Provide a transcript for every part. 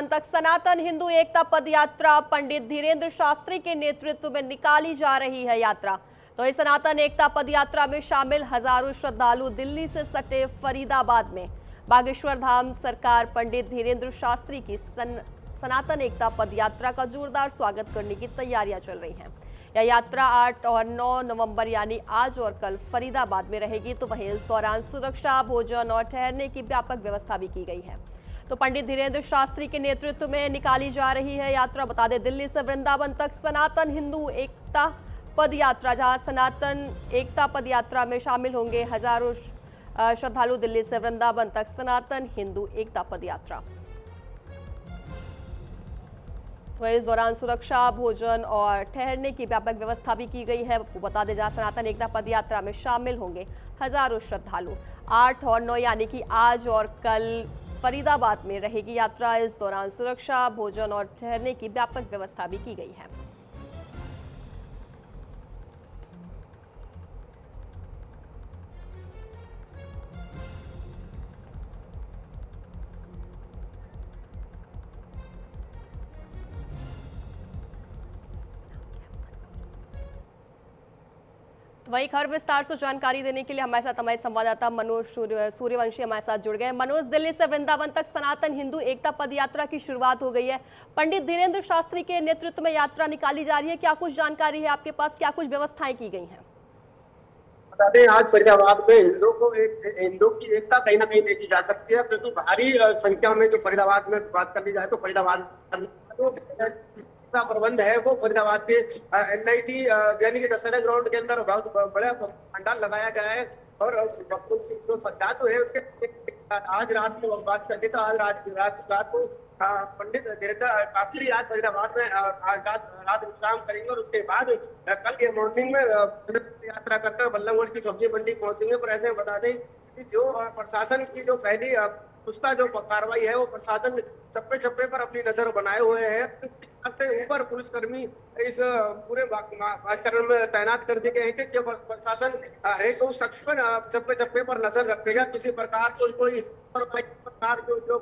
वृंदावन तक सनातन हिंदू एकता पद यात्रा पंडित धीरेन्द्र शास्त्री के नेतृत्व में निकाली जा रही है यात्रा। तो इस सनातन एकता पद यात्रा में शामिल हजारों श्रद्धालु दिल्ली से सटे फरीदाबाद में बागेश्वर धाम सरकार पंडित धीरेन्द्र शास्त्री की सनातन एकता पद यात्रा का जोरदार स्वागत करने की तैयारियां चल रही हैं। यह यात्रा 8 और 9 नवंबर यानी आज और कल फरीदाबाद में रहेगी। तो वहीं इस दौरान सुरक्षा, भोजन और ठहरने की व्यापक व्यवस्था भी की गई है। तो पंडित धीरेन्द्र शास्त्री के नेतृत्व में निकाली जा रही है यात्रा। बता दें, दिल्ली से वृंदावन तक सनातन हिंदू एकता पद यात्रा, जहां सनातन एकता पद यात्रा में शामिल होंगे हजारों श्रद्धालु। दिल्ली से वृंदावन तक सनातन हिंदू एकता पद यात्रा। तो इस दौरान सुरक्षा, भोजन और ठहरने की व्यापक व्यवस्था भी की गई है। बता दें, जहां सनातन एकता पद यात्रा में शामिल होंगे हजारों श्रद्धालु। 8 और 9 यानी कि आज और कल फरीदाबाद में रहेगी यात्रा। इस दौरान सुरक्षा, भोजन और ठहरने की व्यापक व्यवस्था भी की गई है। वही खबर विस्तार से जानकारी देने के लिए हमारे संवाददाता मनोज सूर्यवंशी हमारे साथ जुड़ गए। मनोज, दिल्ली से वृंदावन तक सनातन हिंदू एकता पद यात्रा की शुरुआत हो गई है। पंडित धीरेन्द्र शास्त्री के नेतृत्व में यात्रा निकाली जा रही है। क्या कुछ जानकारी है आपके पास, क्या कुछ व्यवस्थाएं की गई हैं? बता दें, आज फरीदाबाद में हिंदू की एकता कहीं ना कहीं देखी जा सकती है, क्योंकि भारी संख्या में जो फरीदाबाद में बात कर ली जाए तो फरीदाबाद का प्रबंध है वो फरीदाबाद के NIT यानी कि दशहरा ग्राउंड के अंदर बहुत बड़ा पंडाल लगाया गया है। और जो श्रद्धालु है उसके आज रात में बात करते तो आज रात को पंडित धीरेन्द्र शास्त्री आज फरीदाबाद में रात विश्राम करेंगे और उसके बाद कल ये मॉर्निंग में यात्रा करकर बल्लभगढ़ की सब्जी मंडी पहुंचेंगे। पर ऐसे बता दें कि जो प्रशासन की जो पहली उसका जो कार्रवाई है वो प्रशासन चप्पे चप्पे पर अपनी नजर बनाए हुए है। ऊपर पुलिसकर्मी इस पूरे आचरण में तैनात कर दिए गए हैं कि प्रशासन हरेक उस शख्स पर चप्पे चप्पे पर नजर रखेगा। किसी प्रकार कोई प्रकार जो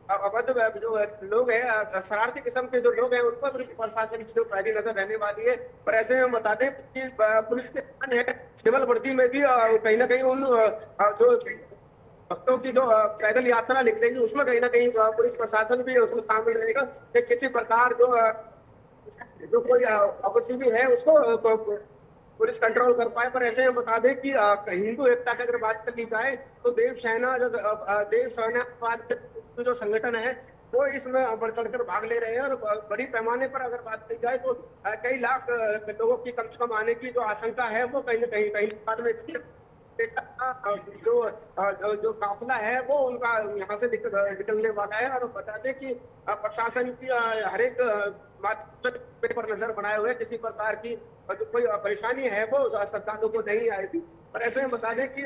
अवैध जो लोग हैं, शरारती किस्म के जो लोग हैं, उन पर प्रशासन की जो पहली नजर रहने वाली है। पर ऐसे में बता दें कि पुलिस के है सिविल वर्दी में भी कहीं ना कहीं उन जो भक्तों की जो पैदल यात्रा निकलेगी उसमें कहीं ना कहीं पुलिस प्रशासन भी उसमें शामिल रहेगा कि किसी प्रकार जो कोई अपॉर्चुनिटी है उसको पुलिस कंट्रोल कर पाए। पर ऐसे में बता दें कि हिंदू एकता की अगर बात कर ली जाए तो देव सेना जो संगठन है वो इसमें बढ़ चढ़कर भाग ले रहे हैं। और बड़ी पैमाने पर अगर बात की जाए तो कई लाख लोगों की कम से कम आने की जो आशंका है वो कहीं ना कहीं बाद में जो काफिला है वो उनका यहाँ से निकलने वाला है। और बता दें कि प्रशासन की हर एक बात पर नजर बनाए हुए किसी प्रकार की जो कोई परेशानी है वो श्रद्धालुओं को नहीं आएगी। और ऐसे में बता दें कि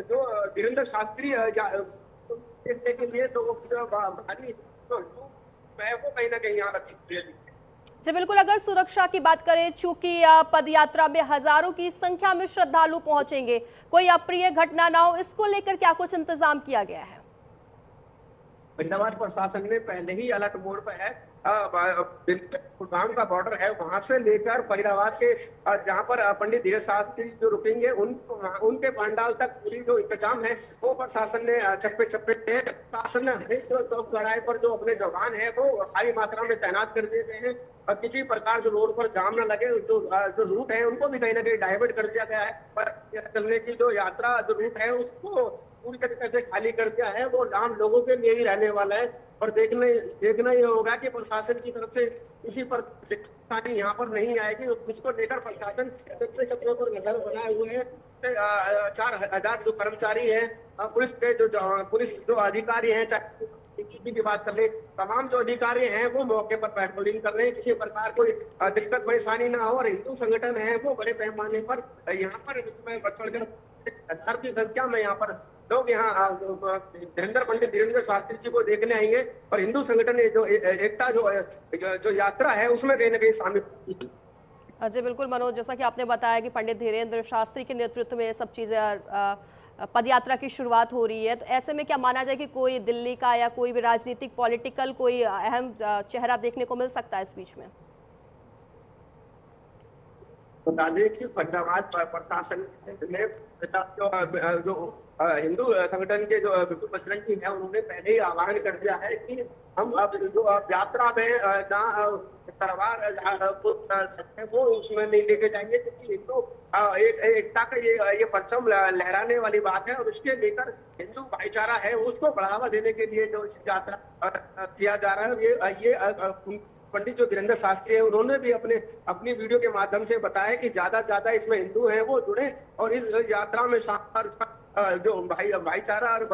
जो धीरेन्द्र शास्त्री के लिए तो वो भारी है वो कहीं ना कहीं यहाँ रखी हुई है। जी बिल्कुल, अगर सुरक्षा की बात करें, चूंकि पद यात्रा में हजारों की संख्या में श्रद्धालु पहुंचेंगे, कोई अप्रिय घटना ना हो, इसको लेकर क्या कुछ इंतजाम किया गया है? फरीदाबाद प्रशासन ने पहले ही अलर्ट मोड पर है। गुड़गांव का बॉर्डर है, वहां से लेकर फरीदाबाद के जहां पर पंडित धीरेन्द्र शास्त्री जो रुकेंगे उनके पंडाल तक पूरी जो इंतजाम है वो प्रशासन ने चप्पे चप्पे प्रशासन ने हरेक चौक चौराहे पर जो अपने जवान है वो भारी मात्रा में तैनात कर दिए गए हैं। और किसी प्रकार जो रोड पर जाम न लगे, जो रूट है उनको भी कहीं ना कहीं डाइवर्ट कर दिया गया है। पर चलने की जो यात्रा जो रूट है उसको पूरी तरीके से खाली कर दिया है, वो आम लोगों के लिए ही रहने वाला है। और देखना ये होगा कि प्रशासन की तरफ से किसी पर परेशानी यहाँ पर नहीं आएगी। उसको लेकर प्रशासन चक्रों पर नजर बनाए हुए है। 4000 जो कर्मचारी है, पुलिस जो अधिकारी हैं, चाहे की बात कर ले, तमाम जो अधिकारी हैं वो मौके पर पेट्रोलिंग कर रहे हैं। किसी प्रकार कोई दिक्कत परेशानी ना हो। और हिंदू संगठन है वो बड़े पैमाने पर यहाँ पर इसमें बढ़-चढ़कर 1000 की संख्या में यहाँ पर लोग यहाँ पंडित धीरेन्द्र शास्त्री जी को देखने आएंगे। और हिंदू संगठन जो एकता जो यात्रा है उसमें कहीं ना कहीं शामिल। जी बिल्कुल मनोज, जैसा कि आपने बताया कि पंडित धीरेन्द्र शास्त्री के नेतृत्व में ये सब चीज़ें पद यात्रा की शुरुआत हो रही है, तो ऐसे में क्या माना जाए कि कोई दिल्ली का या कोई भी राजनीतिक पॉलिटिकल कोई अहम चेहरा देखने को मिल सकता है इस बीच में? बता दें कि फरीदाबाद प्रशासन ने जो हिंदू संगठन के जो बिल्कुल बजरंग सिंह है, उन्होंने पहले ही आह्वान कर दिया है कि हम अब जो यात्रा में जहाँ तलवार वो उसमें नहीं लेके जाएंगे, क्योंकि हिंदू एकता का ये परचम लहराने वाली बात है, और उसके लेकर हिंदू भाईचारा है उसको बढ़ावा देने के लिए जो यात्रा किया जा रहा है। ये पंडित जो धीरेन्द्र शास्त्री है, उन्होंने भी अपनी वीडियो के माध्यम से बताया कि ज्यादा से ज्यादा इसमें हिंदू हैं वो जुड़े और इस यात्रा में जो भाईचारा और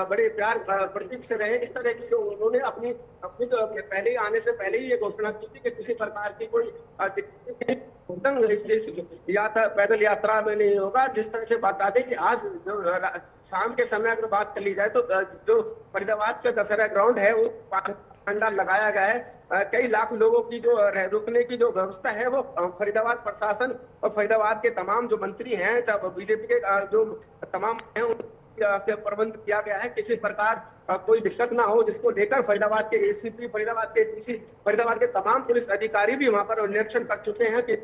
बड़े प्यार प्रतीक से रहे। इस तरह की जो उन्होंने अपनी जो पहले आने से पहले ही ये घोषणा की थी कि किसी प्रकार की कोई पैदल यात्रा में नहीं होगा। जिस तरह से बता दें कि आज जो शाम के समय अगर बात कर ली जाए, तो जो फरीदाबाद का दशहरा ग्राउंड है वो पंडाल लगाया गया है। कई लाख लोगों की जो रुकने की जो व्यवस्था है वो फरीदाबाद प्रशासन और फरीदाबाद के तमाम जो मंत्री हैं, चाहे बीजेपी के जो तमाम हैं, उनके प्रबंध किया गया है। किसी प्रकार कोई दिक्कत ना हो, जिसको लेकर फरीदाबाद के एसीपी, फरीदाबाद के डीसी, फरीदाबाद के तमाम पुलिस अधिकारी भी वहां पर निरीक्षण कर चुके हैं कि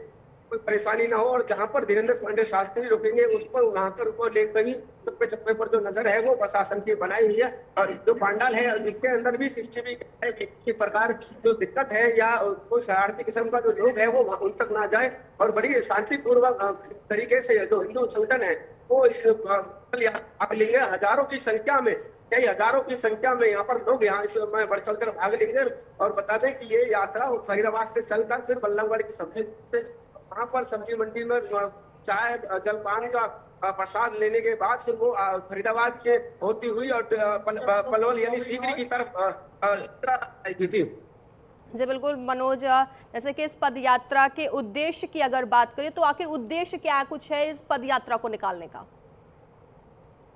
कोई परेशानी ना हो। और जहां पर धीरेन्द्र पांडे शास्त्री रुकेंगे उस पर वहां पर उनको लेकर ही चप्पे चप्पे पर जो नजर है वो प्रशासन की बनाई हुई है। और जो पंडाल है जिसके अंदर भी सीसीटीवी है, किसी प्रकार जो दिक्कत है या कोई शरारती किस्म का जो लोग है वो उन तक ना जाए और बड़ी शांतिपूर्वक तरीके से जो हिंदू संगठन है वो इस भाग लेंगे। हजारों की संख्या में, कई हजारों की संख्या में यहाँ पर लोग यहाँ इसमें बढ़ चढ़कर भाग लेंगे। और बता दें कि ये यात्रा फरीदाबाद से चलकर फिर बल्लभगढ़ की सब्जी, वहां पर सब्जी मंडी में चाय जलपान का प्रसाद लेने के बाद फिर वो फरीदाबाद के होती हुई और पलवल यानी सीकरी की तरफ जी। जी बिल्कुल मनोज, जैसे कि इस पद यात्रा के उद्देश्य की अगर बात करें तो आखिर उद्देश्य क्या कुछ है इस पद यात्रा को निकालने का?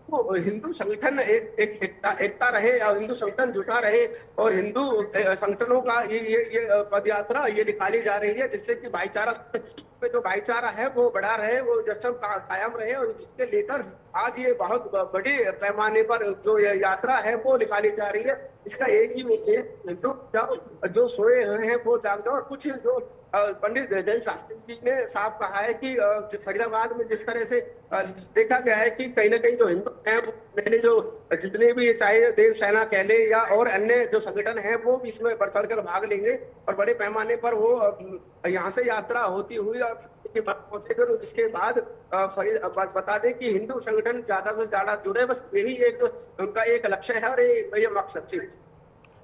वो हिंदू संगठन एकता रहे और हिंदू संगठन जुटा रहे और हिंदू संगठनों का ये पद यात्रा ये निकाली जा रही है, जिससे कि भाईचारा में जो भाईचारा है वो बढ़ा रहे, वो जश्न कायम रहे। और जिसके लेकर आज ये बहुत बड़ी पैमाने पर जो ये यात्रा है वो निकाली जा रही है। इसका एक ही उद्देश्य हिंदू जो सोए हुए हैं वो जाग जाओ। और कुछ जो पंडित धीरेन्द्र शास्त्री जी ने साफ कहा है कि फरीदाबाद में जिस तरह से देखा गया है कि कहीं ना कहीं जो हिंदू हैं मैंने जो जितने भी चाहे देव सेना कह ले या और अन्य जो संगठन है वो भी इसमें बढ़ चढ़ कर भाग लेंगे और बड़े पैमाने पर वो यहाँ से यात्रा होती हुई और पहुंचेगा। जिसके बाद बता दें कि हिंदू संगठन ज्यादा से ज्यादा जुड़े, बस यही एक उनका एक लक्ष्य है और ये मकसद थी।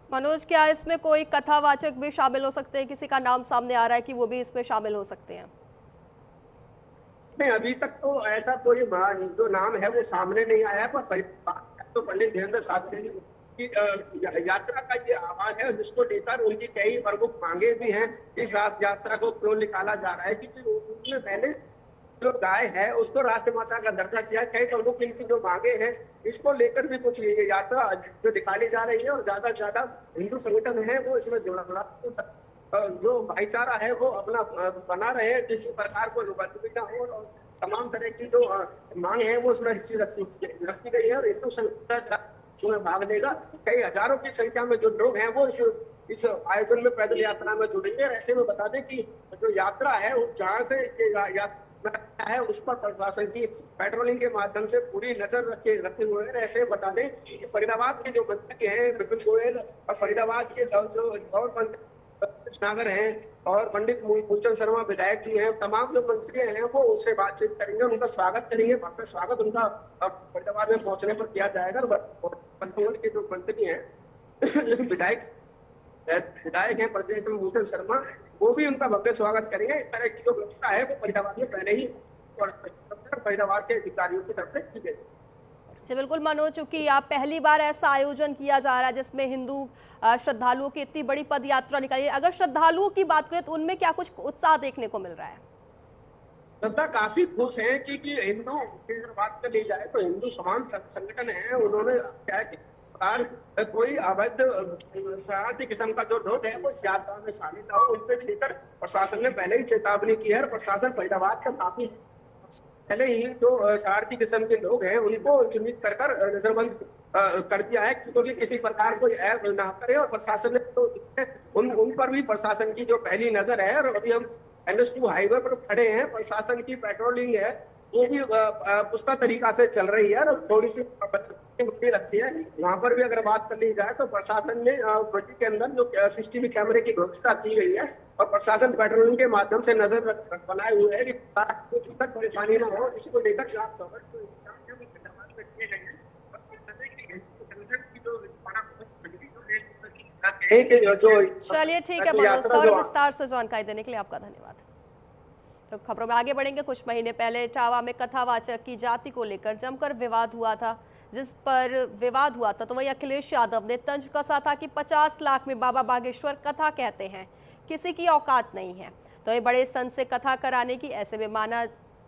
मनोज, क्या इसमें कोई कथावाचक भी शामिल हो सकते हैं? किसी का नाम सामने आ रहा है कि वो भी इसमें शामिल हो सकते हैं? नहीं, अभी तक तो ऐसा कोई जो नाम है वो सामने नहीं आया है, पर तो पंडित धीरेन्द्र शास्त्री की यात्रा का ये आह्वान है जिसको लेकर उनकी कई प्रमुख मांगे भी हैं। इस यात्रा को क्यों निकाला जा रहा है, क्योंकि उन्होंने पहले जो गाय है उसको राष्ट्रमाता का दर्जा किया, कई प्रमुख इनकी जो मांगे हैं इसको लेकर भी कुछ ये यात्रा जो निकाली जा रही है। और ज्यादा से ज्यादा हिंदू संगठन है वो इसमें जुड़ा, जो भाईचारा है वो अपना बना रहे, किसी प्रकार को ना हो और तमाम तरह की जो मांग है वो उसमें रखी गई है। और हिंदू संगठन उसमें भाग लेगा। कई हजारों की संख्या में जो लोग हैं वो इस आयोजन में पैदल यात्रा में जुड़ेंगे। ऐसे में बता दें कि जो यात्रा है जहाँ से है उस पर प्रशासन की पेट्रोलिंग के माध्यम से पूरी नजर रखे हुए हैं। ऐसे बता दें कि फरीदाबाद के जो मंत्री हैं विपिन गोयल और फरीदाबाद के जो और मंत्री नागर हैं और पंडित मूलचंद शर्मा विधायक जी हैं, तमाम जो मंत्री हैं वो उनसे बातचीत करेंगे, उनका स्वागत करेंगे। भव्य स्वागत उनका फरीदाबाद में पहुंचने पर किया जाएगा। पंचमढ़ के जो मंत्री हैं विधायक हैं पंडित मूलचंद शर्मा, वो भी उनका भव्य स्वागत करेंगे। इस तरह की जो व्यवस्था है वो फरीदाबाद में पहले ही फरीदाबाद के अधिकारियों की तरफ से की गई। जी बिल्कुल मनोज, चूंकि आप पहली बार ऐसा आयोजन किया जा रहा है जिसमें हिंदू श्रद्धालुओं की इतनी बड़ी पद यात्रा निकाली, अगर श्रद्धालुओं की बात करें तो उनमें क्या कुछ उत्साह देखने को मिल रहा है? श्रद्धा काफी खुश है क्योंकि हिंदू की बात कर ली जाए तो हिंदू समान संगठन है, उन्होंने क्या कि कोई अवैध शरारती किस्म का जो लोग है वो इस यात्रा में शामिल ना हो, उनसे भी लेकर प्रशासन ने पहले ही चेतावनी की है। और प्रशासन फरीदाबाद का काफी पहले ही जो शरारती किस्म के लोग हैं उनको चिन्हित कर कर नजरबंद कर दिया है, क्योंकि किसी प्रकार कोई ऐप ना करे। और प्रशासन ने तो उन पर भी प्रशासन की जो पहली नजर है। और अभी हम NH2 हाईवे पर खड़े हैं, प्रशासन की पेट्रोलिंग है वो भी पुख्ता तरीका से चल रही है। और थोड़ी सी मुश्किल लगती है वहां पर भी अगर बात कर ली जाए तो प्रशासन ने घोटी के अंदर जो CCTV कैमरे की व्यवस्था की गई है और प्रशासन पेट्रोलिंग के माध्यम से नजर बनाए हुए है कि कुछ तक परेशानी ना हो, इसको लेकर चलिए ठीक है मनोज, और विस्तार से जानकारी देने के लिए आपका धन्यवाद। तो खबरों में आगे बढ़ेंगे। कुछ महीने पहले इटावा में कथावाचक की जाति को लेकर जमकर विवाद हुआ था, तो वही अखिलेश यादव ने तंज कसा था कि 50 लाख में बाबा बागेश्वर कथा कहते हैं, किसी की औकात नहीं है। तो ये बड़े संत से कथा कराने की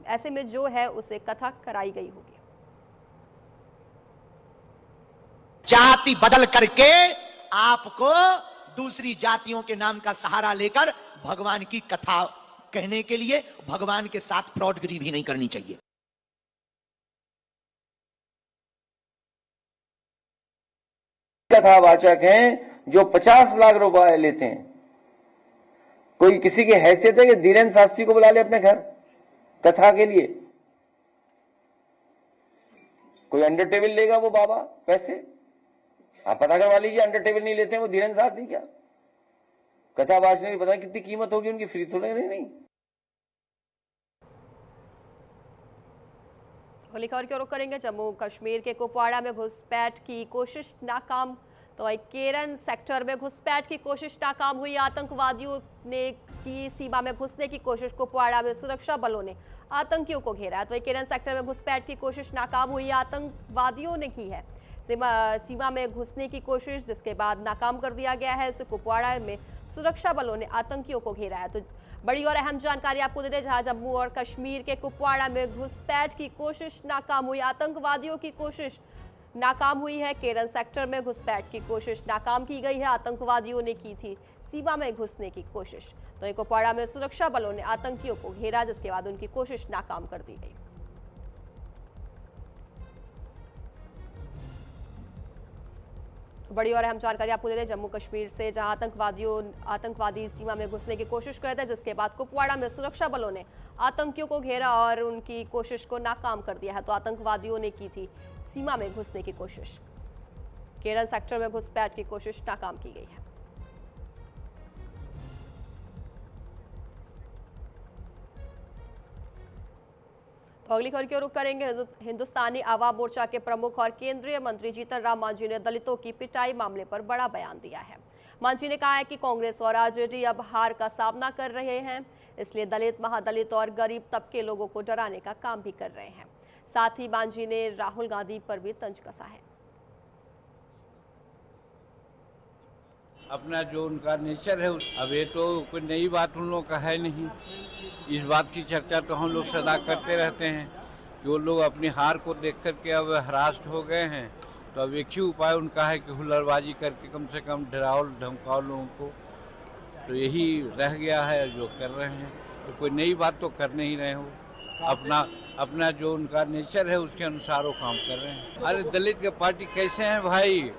ऐसे में जो है उसे कथा कराई गई होगी। जाति बदल करके आपको दूसरी जातियों के नाम का सहारा लेकर भगवान की कथा कहने के लिए भगवान के साथ फ्रॉडगिरी भी नहीं करनी चाहिए। कथावाचक हैं जो 50 लाख रुपए लेते हैं। कोई किसी की हैसियत है कि धीरेन्द्र शास्त्री को बुला ले अपने घर कथा के लिए? कोई अंडर टेबल लेगा वो बाबा पैसे? आप पता करवा लीजिए, अंडर टेबल नहीं लेते हैं वो धीरेन्द्र शास्त्री। क्या कथा बाजने की पता कितनी कीमत होगी उनकी, फ्री थोड़े नहीं। होली खबर की ओर करेंगे। जम्मू कश्मीर के कुपवाड़ा में घुसपैठ की कोशिश नाकाम। तो केरन सेक्टर में घुसपैठ की कोशिश नाकाम हुई। आतंकवादियों ने की सीमा में घुसने की कोशिश। कुपवाड़ा में सुरक्षा बलों ने आतंकियों को घेरा। तो केरन सेक्टर में घुसपैठ की कोशिश नाकाम हुई। आतंकवादियों ने की है सीमा में घुसने की कोशिश, जिसके बाद नाकाम कर दिया गया है। उसे कुपवाड़ा में सुरक्षा बलों ने आतंकियों को घेरा है। तो बड़ी और अहम जानकारी आपको दे दें, जहां जम्मू और कश्मीर के कुपवाड़ा में घुसपैठ की कोशिश नाकाम हुई। आतंकवादियों की कोशिश नाकाम हुई है। केरन सेक्टर में घुसपैठ की कोशिश नाकाम की गई है। आतंकवादियों ने की थी सीमा में घुसने की कोशिश। तो कुपवाड़ा में सुरक्षा बलों ने आतंकियों को घेरा, जिसके बाद उनकी कोशिश नाकाम कर दी गई। बड़ी और अहम जानकारी आपको दे दें जम्मू कश्मीर से, जहां आतंकवादी सीमा में घुसने की कोशिश कर रहे थे, जिसके बाद कुपवाड़ा में सुरक्षा बलों ने आतंकियों को घेरा और उनकी कोशिश को नाकाम कर दिया है। तो आतंकवादियों ने की थी सीमा में घुसने की कोशिश। केरन सेक्टर में घुसपैठ की कोशिश नाकाम की गई है। अगली खबर की ओर रुख करेंगे। हिंदुस्तानी आवाम मोर्चा के प्रमुख और केंद्रीय मंत्री जीतन राम मांझी ने दलितों की पिटाई मामले पर बड़ा बयान दिया है। मांझी ने कहा है कि कांग्रेस और आरजेडी अब हार का सामना कर रहे हैं, इसलिए दलित, महादलित और गरीब तबके लोगों को डराने का काम भी कर रहे हैं। साथ ही मांझी ने राहुल गांधी पर भी तंज कसा है। अपना जो उनका नेचर है, अब ये तो कोई नई बात उन लोगों का है नहीं। इस बात की चर्चा तो हम लोग सदा करते रहते हैं कि वो लोग अपनी हार को देख करके अब हरास्ट हो गए हैं। तो अब एक ही उपाय उनका है कि हुल्लड़बाजी करके कम से कम डराओ धमकाओ लोगों को। तो यही रह गया है जो कर रहे हैं। तो कोई नई बात तो कर नहीं रहे हो, अपना जो उनका नेचर है उसके अनुसार वो काम कर रहे हैं। अरे दलित के पार्टी कैसे हैं भाई?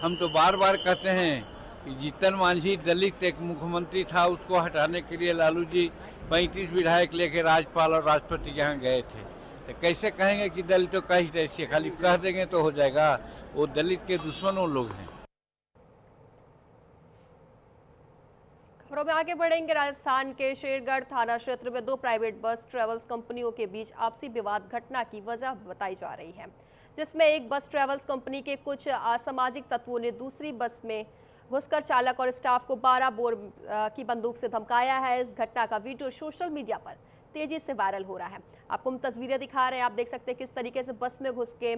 हम तो बार बार कहते हैं कि जीतन मांझी दलित एक मुख्यमंत्री था, उसको हटाने के लिए लालू जी 35 विधायक लेके राज्यपाल और राष्ट्रपति के यहाँ गए थे। तो कैसे कहेंगे कि दलितों का ही ऐसे खाली कह देंगे तो हो जाएगा? वो दलित के दुश्मन वो लोग हैं। खबरों में आगे बढ़ेंगे। राजस्थान के शेरगढ़ थाना क्षेत्र में 2 प्राइवेट बस ट्रेवल्स कंपनियों के बीच आपसी विवाद घटना की वजह बताई जा रही है, जिसमें एक बस ट्रेवल्स कंपनी के कुछ असामाजिक तत्वों ने दूसरी बस में घुसकर चालक और स्टाफ को 12 बोर की बंदूक से धमकाया है। इस घटना का वीडियो सोशल मीडिया पर तेजी से वायरल हो रहा है। आपको हम तस्वीरें दिखा रहे हैं, आप देख सकते हैं किस तरीके से बस में घुस के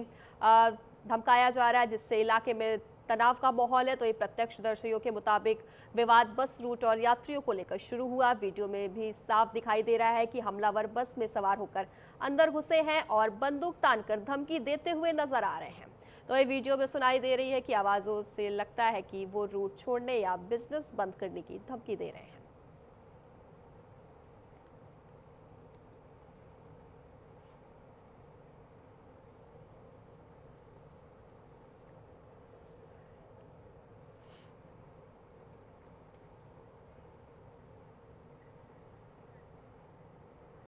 धमकाया जा रहा है, जिससे इलाके में तनाव का माहौल है। तो ये प्रत्यक्षदर्शियों के मुताबिक विवाद बस रूट और यात्रियों को लेकर शुरू हुआ। वीडियो में भी साफ दिखाई दे रहा है कि हमलावर बस में सवार होकर अंदर घुसे हैं और बंदूक तानकर धमकी देते हुए नजर आ रहे हैं। तो ये वीडियो में सुनाई दे रही है कि आवाज़ों से लगता है कि वो रूट छोड़ने या बिजनेस बंद करने की धमकी दे रहे हैं।